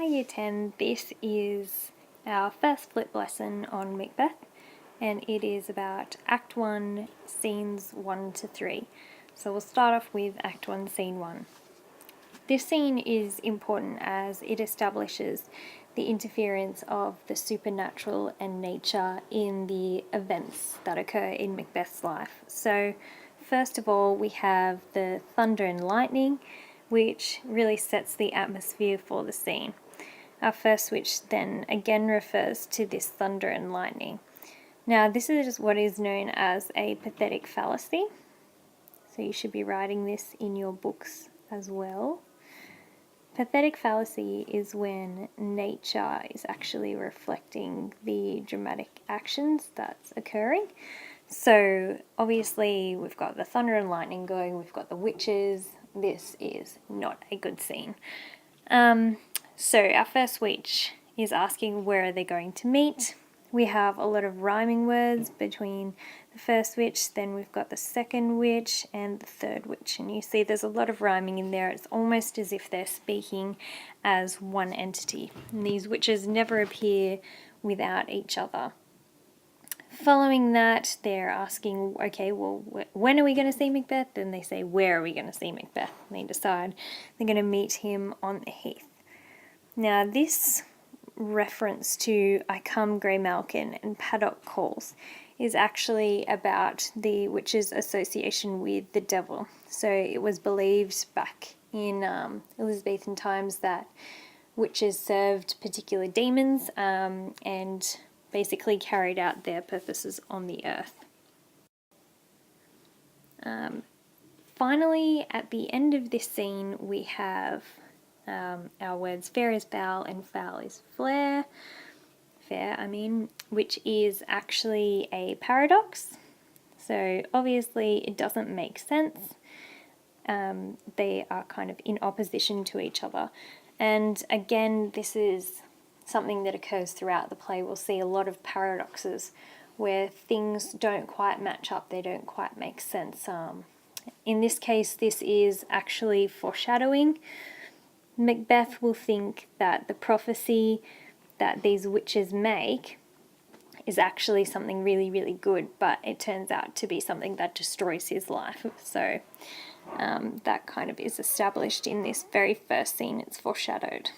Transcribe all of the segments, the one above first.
Hi Year 10, this is our first flip lesson on Macbeth, and it is about Act 1, Scenes 1 to 3. So we'll start off with Act 1, Scene 1. This scene is important as it establishes the interference of the supernatural and nature in the events that occur in Macbeth's life. So first of all, we have the thunder and lightning, which really sets the atmosphere for the scene. Our first switch then again refers to this thunder and lightning. Now this is what is known as a pathetic fallacy, so you should be writing this in your books as well. Pathetic fallacy is when nature is actually reflecting the dramatic actions that's occurring. So obviously we've got the thunder and lightning going, we've got the witches. This is not a good scene. So our first witch is asking where are they going to meet. We have a lot of rhyming words between the first witch, then we've got the second witch and the third witch, and you see there's a lot of rhyming in there. It's almost as if they're speaking as one entity, and these witches never appear without each other. Following that, they're asking, okay, well, when are we going to see Macbeth? Then they say, where are we going to see Macbeth? And they decide they're going to meet him on the heath. Now, this reference to I come grey Malkin and Paddock calls is actually about the witch's association with the devil. So it was believed back in Elizabethan times that witches served particular demons and basically carried out their purposes on the earth. Finally, at the end of this scene, we have our words fair is foul and foul is fair, which is actually a paradox. So obviously it doesn't make sense. They are kind of in opposition to each other. And again, this is something that occurs throughout the play. We'll see a lot of paradoxes where things don't quite match up, they don't quite make sense. In this case, this is actually foreshadowing. Macbeth will think that the prophecy that these witches make is actually something really, really good, but it turns out to be something that destroys his life. So that kind of is established in this very first scene. It's foreshadowed.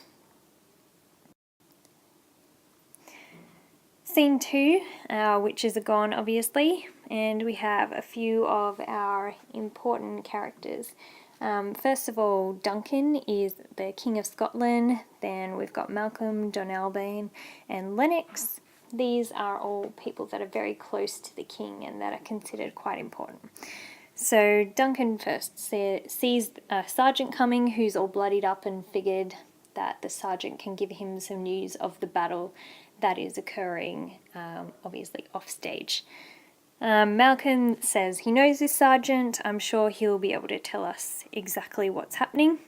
Scene 2, our witches are gone obviously, and we have a few of our important characters. First of all, Duncan is the King of Scotland, then we've got Malcolm, Donalbain and Lennox. These are all people that are very close to the king and that are considered quite important. So Duncan first sees a sergeant coming who's all bloodied up and figured that the sergeant can give him some news of the battle that is occurring, obviously off stage. Malcolm says he knows this sergeant. I'm sure he'll be able to tell us exactly what's happening.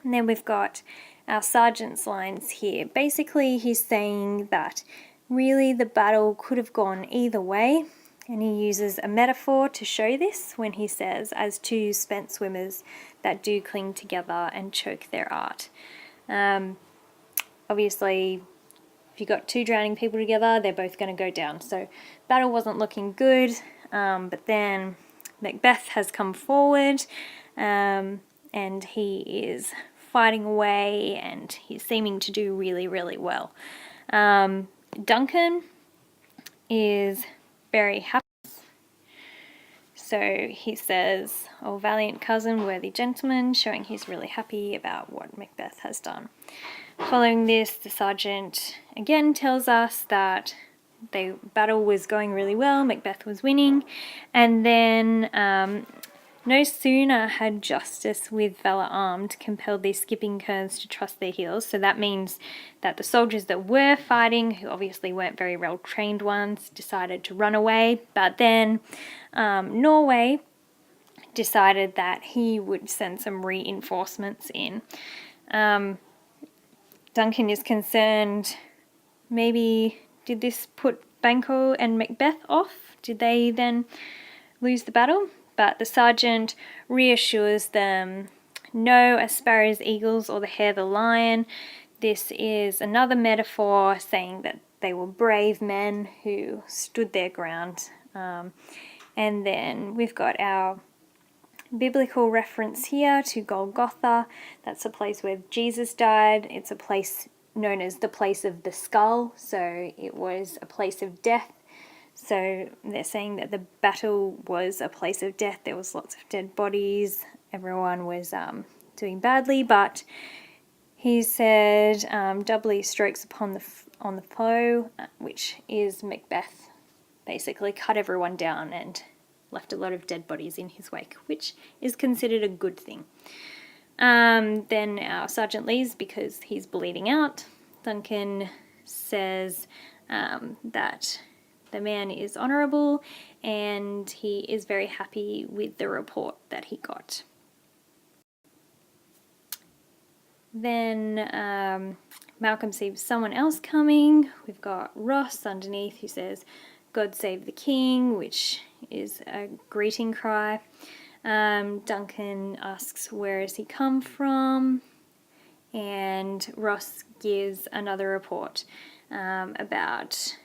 And then we've got our sergeant's lines here. Basically, he's saying that really the battle could have gone either way, and he uses a metaphor to show this when he says, as two spent swimmers that do cling together and choke their art. Obviously, if you've got two drowning people together, they're both going to go down. So battle wasn't looking good, but then Macbeth has come forward and he is fighting away and he's seeming to do really, really well. Duncan is very happy. So he says, "Oh, valiant cousin, worthy gentleman," showing he's really happy about what Macbeth has done. Following this, the sergeant again tells us that the battle was going really well, Macbeth was winning, and then no sooner had justice with valour armed compelled these skipping kerns to trust their heels. So that means that the soldiers that were fighting, who obviously weren't very well trained ones, decided to run away, but then Norway decided that he would send some reinforcements in. Duncan is concerned, maybe did this put Banquo and Macbeth off? Did they then lose the battle? But the sergeant reassures them, no, as sparrows, eagles, or the hare, the lion, This is another metaphor saying that they were brave men who stood their ground. And then we've got our biblical reference here to Golgotha. That's a place where Jesus died. It's a place known as the place of the skull, so it was a place of death. So they're saying that the battle was a place of death. There was lots of dead bodies. Everyone was doing badly, but he said doubly strokes upon the foe, which is Macbeth basically cut everyone down and left a lot of dead bodies in his wake, which is considered a good thing. Then our Sergeant leaves because he's bleeding out. Duncan says that the man is honourable and he is very happy with the report that he got. Then Malcolm sees someone else coming. We've got Ross underneath who says, "God save the King," which is a greeting cry. Duncan asks, "Where has he come from?" And Ross gives another report about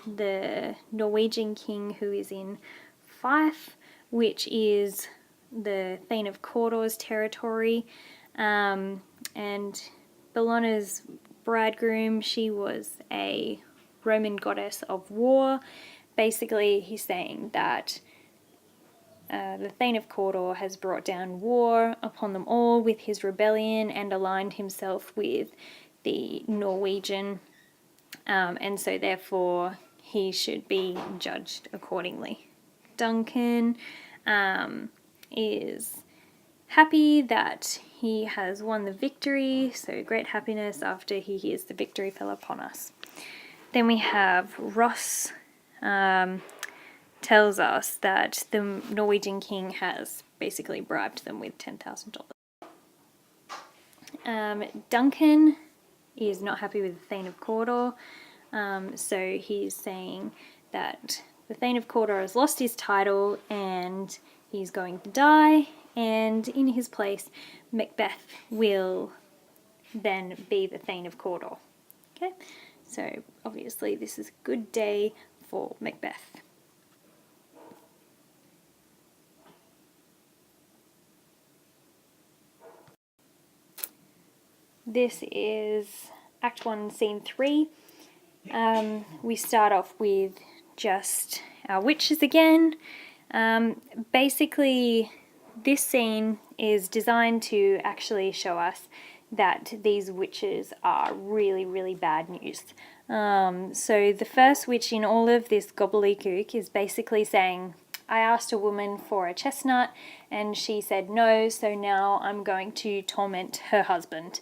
the Norwegian king who is in Fife, which is the Thane of Cawdor's territory. And Bellona's bridegroom, she was a Roman goddess of war. Basically, he's saying that the Thane of Cawdor has brought down war upon them all with his rebellion and aligned himself with the Norwegian, and so therefore he should be judged accordingly. Duncan is happy that he has won the victory, so great happiness after he hears the victory fell upon us. Then we have Ross tells us that the Norwegian king has basically bribed them with $10,000. Duncan is not happy with the Thane of Cawdor, so he's saying that the Thane of Cawdor has lost his title and he's going to die, and in his place Macbeth will then be the Thane of Cawdor. Okay, so obviously this is a good day for Macbeth. This is Act 1, Scene 3. We start off with just our witches again. Basically, this scene is designed to actually show us that these witches are really, really bad news. So the first witch in all of this gobbledygook is basically saying, "I asked a woman for a chestnut and she said no, so now I'm going to torment her husband."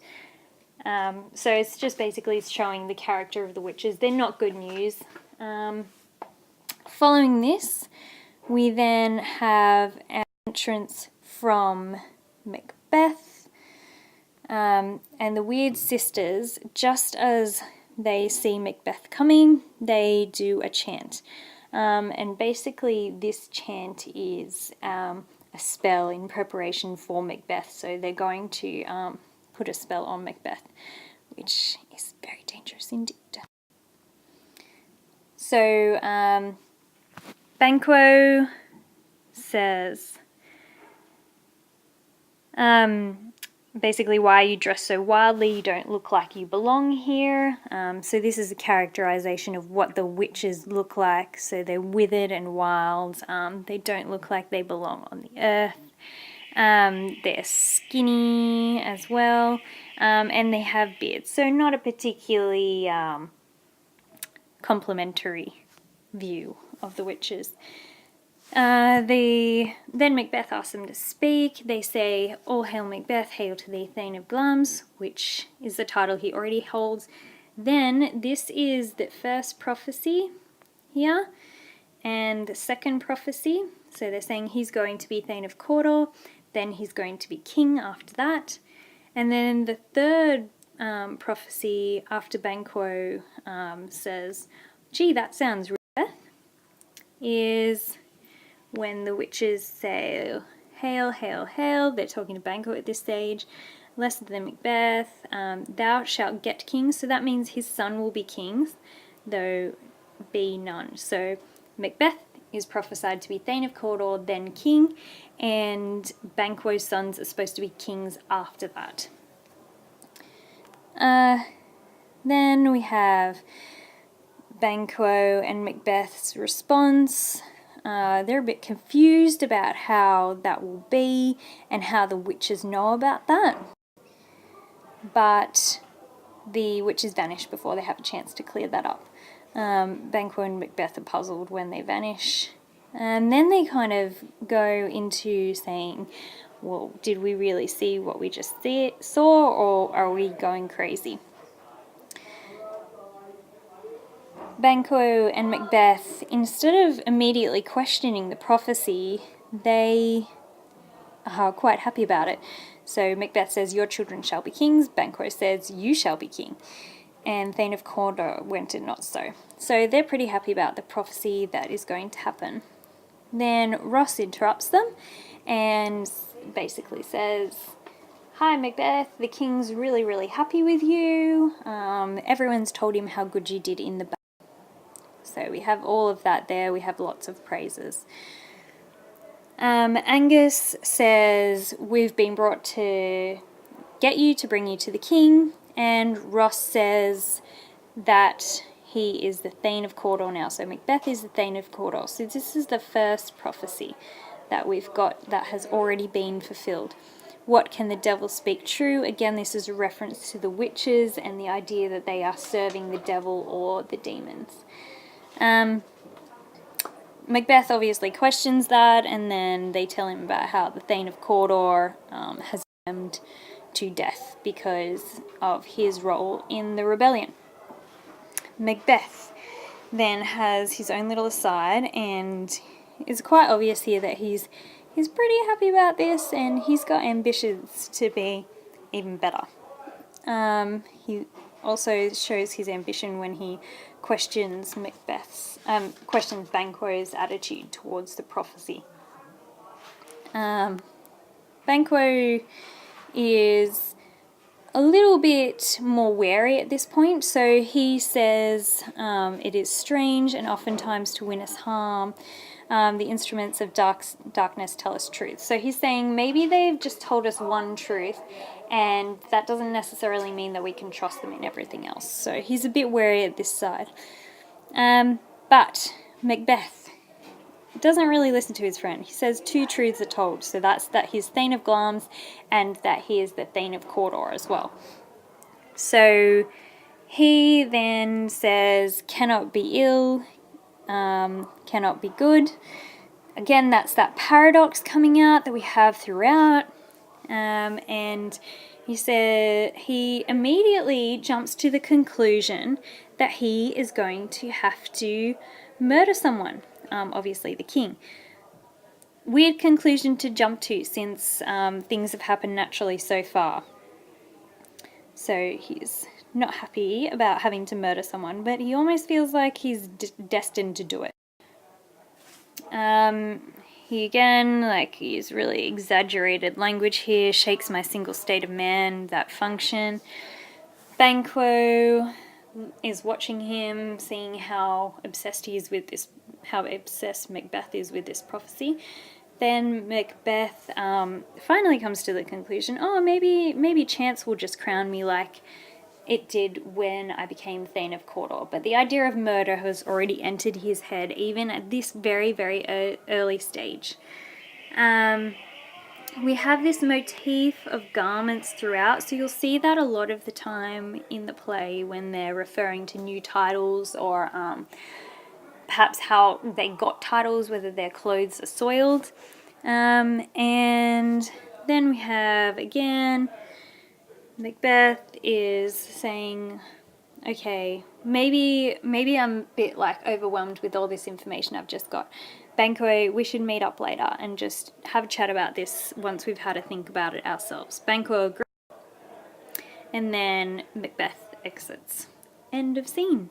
So it's just basically showing the character of the witches. They're not good news. Following this, we then have our entrance from Macbeth, and the Weird Sisters, just as they see Macbeth coming, they do a chant. And basically this chant is a spell in preparation for Macbeth. So they're going to put a spell on Macbeth, which is very dangerous indeed. So Banquo says, basically, "Why are you dressed so wildly? You don't look like you belong here." So this is a characterization of what the witches look like. So they're withered and wild. They don't look like they belong on the earth. They're skinny as well, and they have beards. So not a particularly complimentary view of the witches. Then Macbeth asks them to speak. They say, "All hail Macbeth, hail to thee, Thane of Glamis," which is the title he already holds. Then this is the first prophecy here, and the second prophecy. So they're saying he's going to be Thane of Cawdor, then he's going to be king after that. And then the third prophecy after Banquo says, "Gee, that sounds real," is when the witches say, "Hail, hail, hail." They're talking to Banquo at this stage. less than Macbeth, thou shalt get kings, so that means his son will be kings, though be none. So Macbeth is prophesied to be Thane of Cawdor, then king, and Banquo's sons are supposed to be kings after that. Then we have Banquo and Macbeth's response. They're a bit confused about how that will be and how the witches know about that. But the witches vanish before they have a chance to clear that up. Banquo and Macbeth are puzzled when they vanish. And then they kind of go into saying, well, did we really see what we just saw, or are we going crazy? Banquo and Macbeth, instead of immediately questioning the prophecy, they are quite happy about it. So Macbeth says, your children shall be kings. Banquo says, you shall be king. And Thane of Cawdor went it not so. So they're pretty happy about the prophecy that is going to happen. Then Ross interrupts them and basically says, hi Macbeth, the king's really, really happy with you. Everyone's told him how good you did in the battle. So we have all of that there. We have lots of praises. Angus says, we've been brought to get you, to bring you to the king. And Ross says that he is the Thane of Cawdor now. So Macbeth is the Thane of Cawdor. So this is the first prophecy that we've got that has already been fulfilled. What can the devil speak true? Again, this is a reference to the witches and the idea that they are serving the devil or the demons. Macbeth obviously questions that, and then they tell him about how the Thane of Cawdor has been condemned to death because of his role in the rebellion. Macbeth then has his own little aside, and it's quite obvious here that he's pretty happy about this, and he's got ambitions to be even better. He also shows his ambition when he questions questions Banquo's attitude towards the prophecy. Banquo is a little bit more wary at this point, so he says it is strange and oftentimes to win us harm. The instruments of darkness tell us truth. So he's saying maybe they've just told us one truth, and that doesn't necessarily mean that we can trust them in everything else. So he's a bit wary at this side. But Macbeth doesn't really listen to his friend. He says two truths are told. So that's that he's Thane of Glamis and that he is the Thane of Cawdor as well. So he then says, cannot be ill, cannot be good. Again, that's that paradox coming out that we have throughout. And he immediately jumps to the conclusion that he is going to have to murder someone, obviously the king. Weird conclusion to jump to since things have happened naturally so far. So he's not happy about having to murder someone, but he almost feels like he's destined to do it. He again, he's really exaggerated language here, shakes my single state of man, that function. Banquo is watching him, seeing how obsessed he is with this, how obsessed Macbeth is with this prophecy. Then Macbeth finally comes to the conclusion, oh, maybe chance will just crown me like it did when I became Thane of Cawdor. But the idea of murder has already entered his head, even at this very, very early stage. We have this motif of garments throughout, so you'll see that a lot of the time in the play when they're referring to new titles or perhaps how they got titles, whether their clothes are soiled. And then we have, again, Macbeth is saying, okay, maybe I'm a bit overwhelmed with all this information I've just got. Banquo, we should meet up later and just have a chat about this once we've had a think about it ourselves. Banquo agrees, and then Macbeth exits. End of scene.